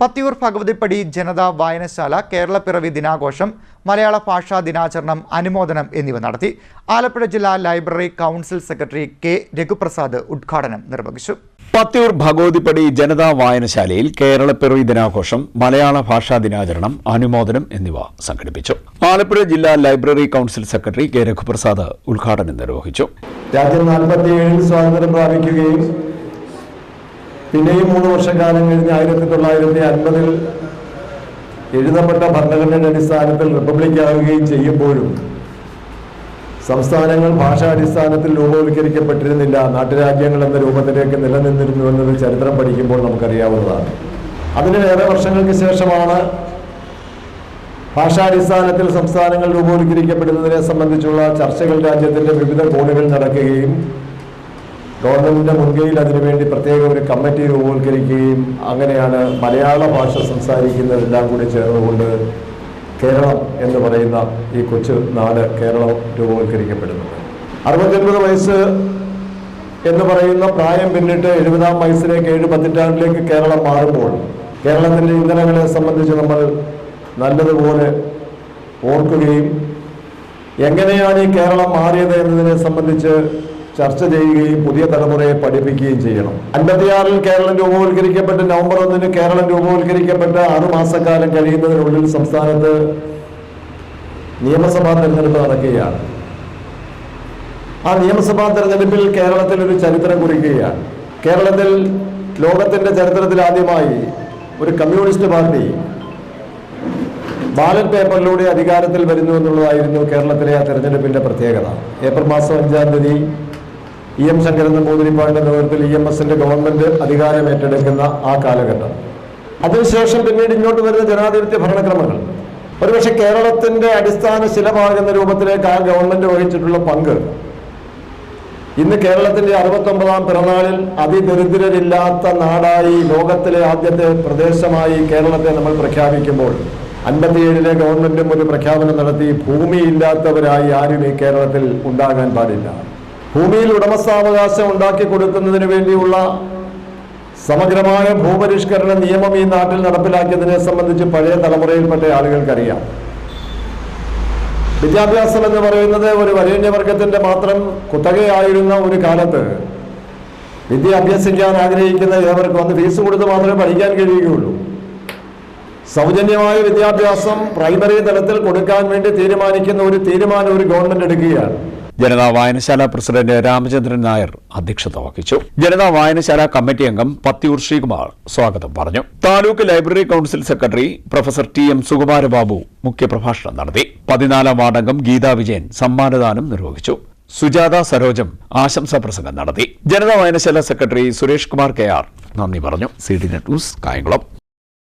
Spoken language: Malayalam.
പത്തിയൂർ ഭഗവതിപ്പടി ജനതാ വായനശാല കേരളപ്പിറവി ദിനാഘോഷം, മലയാള ഭാഷാ ദിനാചരണം, അനുമോദനം എന്നിവ നടത്തി. ആലപ്പുഴ ജില്ലാ library council secretary K Raghuprasad ഉദ്ഘാടനം നിർവഹിച്ചു. പത്തിയൂർ ഭഗവതിപ്പടി ജനതാ വായനശാലയിൽ കേരളപ്പിറവി ദിനാഘോഷം, മലയാള ഭാഷാ ദിനാചരണം, അനുമോദനം എന്നിവ സംഘടിപ്പിച്ചു. ആലപ്പുഴ ജില്ലാ library council secretary K Raghuprasad ഉദ്ഘാടനം നിർവഹിച്ചു. രാജ്യം 47 സ്വാതന്ത്ര്യം പ്രാപിക്കുകയും പിന്നെയും 3 വർഷക്കാലം കഴിഞ്ഞ് 1950 എഴുതപ്പെട്ട ഭരണഘടനയുടെ അടിസ്ഥാനത്തിൽ റിപ്പബ്ലിക്കാവുകയും ചെയ്യുമ്പോഴും സംസ്ഥാനങ്ങൾ ഭാഷാടിസ്ഥാനത്തിൽ രൂപവൽക്കരിക്കപ്പെട്ടിരുന്നില്ല. നാട്ടുരാജ്യങ്ങൾ എന്ന രൂപത്തിലേക്ക് നിലനിന്നിരുന്നു എന്നത് ചരിത്രം പഠിക്കുമ്പോൾ നമുക്കറിയാവുന്നതാണ്. അതിനേറെ വർഷങ്ങൾക്ക് ശേഷമാണ് ഭാഷാടിസ്ഥാനത്തിൽ സംസ്ഥാനങ്ങൾ രൂപവൽക്കരിക്കപ്പെടുന്നതിനെ സംബന്ധിച്ചുള്ള ചർച്ചകൾ രാജ്യത്തിൻ്റെ വിവിധ കോണുകൾ നടക്കുകയും ഗവൺമെന്റിന്റെ മുൻകൈയിൽ അതിനുവേണ്ടി പ്രത്യേക ഒരു കമ്മിറ്റി രൂപവൽക്കരിക്കുകയും അങ്ങനെയാണ് മലയാള ഭാഷ സംസാരിക്കുന്നതെല്ലാം കൂടി ചേർന്നുകൊണ്ട് കേരളം എന്ന് പറയുന്ന ഈ കൊച്ചു നാട് കേരളം രൂപവൽക്കരിക്കപ്പെടുന്നത്. 69 വയസ്സ് എന്ന് പറയുന്ന പ്രായം പിന്നിട്ട് 70-ാം വയസ്സിലേക്ക് 7 പതിറ്റാണ്ടിലേക്ക് കേരളം മാറുമ്പോൾ കേരളത്തിൻ്റെ ഇന്ധനങ്ങളെ സംബന്ധിച്ച് നമ്മൾ നല്ലതുപോലെ ഓർക്കുകയും എങ്ങനെയാണ് ഈ കേരളം മാറിയത് എന്നതിനെ സംബന്ധിച്ച് ചർച്ച ചെയ്യുകയും പുതിയ തലമുറയെ പഠിപ്പിക്കുകയും ചെയ്യണം. 56-ൽ കേരളം രൂപവൽക്കരിക്കപ്പെട്ട് നവംബർ 1-ന് കേരളം രൂപവൽക്കരിക്കപ്പെട്ട് 6 മാസക്കാലം കഴിയുന്നതിനുള്ളിൽ സംസ്ഥാനത്ത് നിയമസഭാ തെരഞ്ഞെടുപ്പ് നടക്കുകയാണ്. ആ നിയമസഭാ തെരഞ്ഞെടുപ്പിൽ കേരളത്തിൽ ഒരു ചരിത്രം കുറിക്കുകയാണ്. കേരളത്തിൽ ലോകത്തിന്റെ ചരിത്രത്തിൽ ആദ്യമായി ഒരു കമ്മ്യൂണിസ്റ്റ് പാർട്ടി ബാലറ്റ് പേപ്പറിലൂടെ അധികാരത്തിൽ വരുന്നു എന്നുള്ളതായിരുന്നു കേരളത്തിലെ ആ തെരഞ്ഞെടുപ്പിന്റെ പ്രത്യേകത. ഏപ്രിൽ മാസം 5-ാം തീയതി EM ശങ്കരൻ നമ്പൂതിരിപ്പാടിന്റെ നേതൃത്വത്തിൽ EMSന്റെ ഗവൺമെന്റ് അധികാരം ഏറ്റെടുക്കുന്ന ആ കാലഘട്ടം. അതിനുശേഷം പിന്നീട് ഇങ്ങോട്ട് വരുന്ന ജനാധിപത്യ ഭരണക്രമങ്ങൾ ഒരുപക്ഷെ കേരളത്തിന്റെ അടിസ്ഥാന ശിലമാകുന്ന രൂപത്തിലേക്ക് ആ ഗവൺമെന്റ് വഹിച്ചിട്ടുള്ള പങ്ക് ഇന്ന് കേരളത്തിന്റെ 69-ാം പിറന്നാളിൽ അതിദരിദ്രരില്ലാത്ത നാടായി ലോകത്തിലെ ആദ്യത്തെ പ്രദേശമായി കേരളത്തെ നമ്മൾ പ്രഖ്യാപിക്കുമ്പോൾ 57-ലെ ഗവൺമെന്റും ഒരു പ്രഖ്യാപനം നടത്തി, ഭൂമിയില്ലാത്തവരായി ആരും ഈ കേരളത്തിൽ ഉണ്ടാകാൻ പാടില്ല. ഭൂമിയിൽ ഉടമസ്ഥാവകാശം ഉണ്ടാക്കി കൊടുക്കുന്നതിന് വേണ്ടിയുള്ള സമഗ്രമായ ഭൂപരിഷ്കരണ നിയമം ഈ നാട്ടിൽ നടപ്പിലാക്കിയതിനെ സംബന്ധിച്ച് പഴയ തലമുറയിൽപ്പെട്ട ആളുകൾക്കറിയാം. വിദ്യാഭ്യാസം എന്ന് പറയുന്നത് ഒരു വരേണ്യവർഗത്തിന്റെ മാത്രം കുത്തകയായിരുന്ന ഒരു കാലത്ത് വിദ്യ അഭ്യസിക്കാൻ ആഗ്രഹിക്കുന്ന ഏവർക്കും അന്ന് ഫീസ് കൊടുത്ത് മാത്രമേ പഠിക്കാൻ കഴിയുകയുള്ളൂ. സൗജന്യമായ വിദ്യാഭ്യാസം പ്രൈമറി തലത്തിൽ കൊടുക്കാൻ വേണ്ടി തീരുമാനിക്കുന്ന ഒരു തീരുമാനം ഒരു ഗവൺമെന്റ് എടുക്കുകയാണ്. ജനതാ വായനശാല പ്രസിഡന്റ് രാമചന്ദ്രൻ നായർ അധ്യക്ഷത വഹിച്ചു. ജനതാ വായനശാല കമ്മിറ്റി അംഗം പത്തിയൂർ ശ്രീകുമാർ സ്വാഗതം പറഞ്ഞു. Taluk library council secretary professor TM Sukumarababu മുഖ്യപ്രഭാഷണം നടത്തി. 14-ാം വാർഡംഗം ഗീതാ വിജയൻ സമ്മാനദാനം നിർവഹിച്ചു. സുജാത സരോജം ആശംസാ പ്രസംഗം നടത്തി. ജനതാ വായനശാല സെക്രട്ടറി സുരേഷ് കുമാർ KR നന്ദി പറഞ്ഞു. CDNet news Kayamkulam.